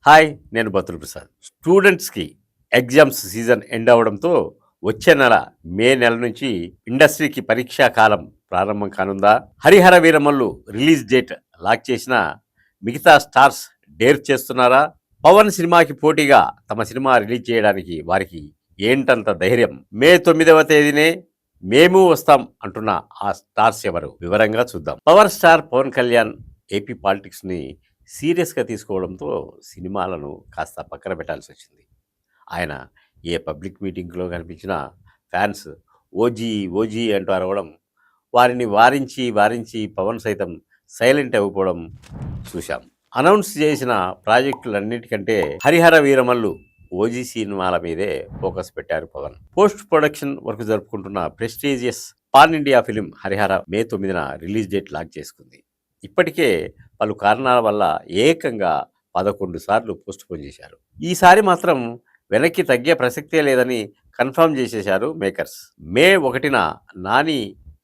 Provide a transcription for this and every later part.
Hi, నేను బతుల్ ప్రసాద్. స్టూడెంట్స్‌కి exams season end అవ్వడంతో వచ్చే నెల మే నెల నుంచి ఇండస్ట్రీకి పరీక్షా కాలం ప్రారంభం కానుందా? 'Harihara Veeramallu' release date lock చేసినా మిగతా స్టార్స్ డేర్ చేస్తున్నారా? పవన్ సినిమాకి పోటీగా తమ సినిమా రిలీజ్ చేయడానికి వారికి ఏంటంత ధైర్యం? మే 9వ తేదీనే మేము వస్తాం అంటున్న ఆ స్టార్స్ ఎవరు? వివరంగా చూద్దాం. Power star Pawan Kalyan AP పాలిటిక్స్‌ని సీరియస్‌గా తీసుకోవడంతో సినిమాలను కాస్త పక్కన పెట్టాల్సి వచ్చింది. ఆయన ఏ పబ్లిక్ మీటింగ్‌లో కనిపించినా ఫ్యాన్స్ ఓజీ, ఓజీ అంటూ అరవడం, వారిని వారించి, వారించి పవన్ సైతం సైలెంట్ అయిపోవడం చూశాం. అనౌన్స్ చేసిన ప్రాజెక్టులన్నిటికంటే 'హరిహర వీరమల్లు' ఓజీ సినిమాల మీదే ఫోకస్ పెట్టారు పవన్. పోస్ట్ ప్రొడక్షన్ వర్క్ జరుపుకుంటున్న prestigious pan India film 'Harihara' May 9న రిలీజ్ డేట్ లాక్ చేసుకుంది. ఇప్పటికే పలు కారణాల వల్ల ఏకంగా 11 సార్లు పోస్ట్‌పోన్ చేశారు. ఈసారి మాత్రం వెనక్కి తగ్గే ప్రసక్తే లేదని కన్ఫర్మ్ చేసేశారు మేకర్స్. మే 1న 'నాని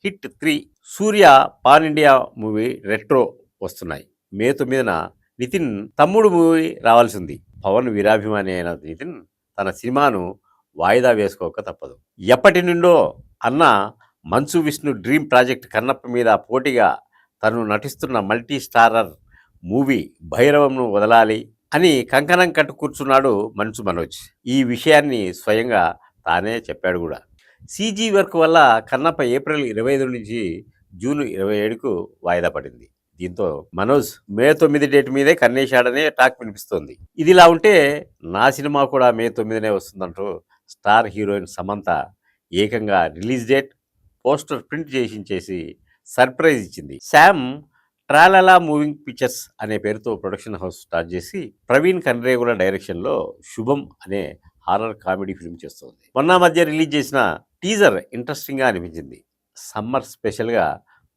హిట్ 3', 'సూర్య' పాన్ ఇండియా మూవీ 'రెట్రో' వస్తున్నాయి. మే 9న నితిన్ 'తమ్ముడు' మూవీ రావాల్సింది. పవన్ వీరాభిమాని అయిన నితిన్ తన సినిమాను వాయిదా వేసుకోక తప్పదు. ఎప్పటి నుండో అన్న మంచు విష్ణు డ్రీమ్ ప్రాజెక్ట్ కన్నప్ప మీద పోటీగా తను నటిస్తున్న మల్టీ స్టారర్ మూవీ 'భైరవం'ను వదలాలి అని కంకణం కట్టు కూర్చున్నాడు మంచు మనోజ్. ఈ విషయాన్ని స్వయంగా తానే చెప్పాడు కూడా. సీజీ వర్క్ వల్ల కన్నప్ప ఏప్రిల్ 25 నుంచి జూన్ 27కు వాయిదా పడింది. దీంతో మనోజ్ మే 9 డేట్ మీదే కన్నేశాడనే టాక్ వినిపిస్తోంది. ఇదిలా ఉంటే నా సినిమా కూడా మే 9నే వస్తుందంటూ స్టార్ హీరోయిన్ సమంత ఏకంగా రిలీజ్ డేట్, పోస్టర్ ప్రింట్ చేసి సర్ప్రైజ్ ఇచ్చింది. శామ్ ట్రాలలా మూవింగ్ పిక్చర్స్ అనే పేరుతో ప్రొడక్షన్ హౌస్ స్టార్ట్ చేసి ప్రవీణ్ కన్రేగుల డైరెక్షన్లో 'శుభం' అనే హారర్ కామెడీ ఫిల్మ్ చేస్తోంది. మొన్న మధ్య రిలీజ్ చేసిన టీజర్ ఇంట్రెస్టింగ్గా అనిపించింది. సమ్మర్ స్పెషల్గా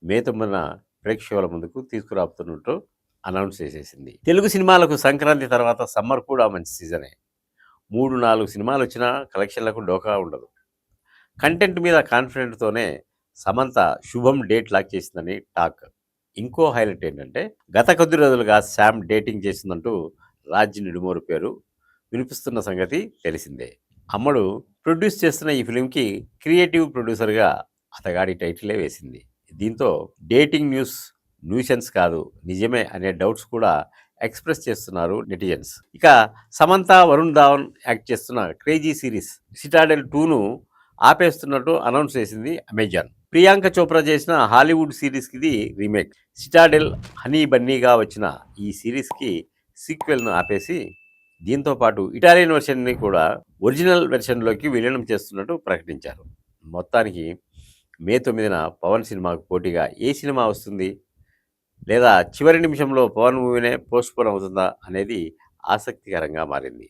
మే 9న ప్రేక్షకుల ముందుకు తీసుకురాబోతున్నట్టు అనౌన్స్ చేసేసింది. తెలుగు సినిమాలకు సంక్రాంతి తర్వాత సమ్మర్ కూడా మంచి సీజనే. 3-4 సినిమాలు వచ్చినా కలెక్షన్లకు డోకా ఉండదు. కంటెంట్ మీద కాన్ఫిడెంట్తోనే సమంత 'శుభం' డేట్ లాక్ చేసిందని టాక్. ఇంకో హైలైట్ ఏంటంటే గత కొద్ది రోజులుగా శామ్ డేటింగ్ చేసిందంటూ రాజ్ నిడుమోరు పేరు వినిపిస్తున్న సంగతి తెలిసిందే. అమ్మడు ప్రొడ్యూస్ చేస్తున్న ఈ ఫిలింకి క్రియేటివ్ ప్రొడ్యూసర్గా అతగాడి టైటిలే వేసింది. దీంతో డేటింగ్ న్యూసెన్స్ కాదు, నిజమే అనే డౌట్స్ కూడా ఎక్స్ప్రెస్ చేస్తున్నారు నెటిజన్స్. ఇక సమంత, వరుణ్ ధావన్ యాక్ట్ చేస్తున్న క్రేజీ సిరీస్ 'సిటాడెల్ 2'ను ఆపేస్తున్నట్టు అనౌన్స్ చేసింది అమెజాన్. ప్రియాంక చోప్రా చేసిన హాలీవుడ్ సిరీస్కి ఇది రీమేక్. 'సిటాడెల్' హనీ బన్నీగా వచ్చిన ఈ సిరీస్కి సీక్వెల్ను ఆపేసి దీంతో పాటు ఇటాలియన్ వెర్షన్ని కూడా ఒరిజినల్ వెర్షన్లోకి విలీనం చేస్తున్నట్టు ప్రకటించారు. మొత్తానికి మే 9న పవన్ సినిమాకు పోటీగా ఏ సినిమా వస్తుంది, లేదా చివరి నిమిషంలో పవన్ మూవీనే పోస్ట్పోన్ అవుతుందా అనేది ఆసక్తికరంగా మారింది.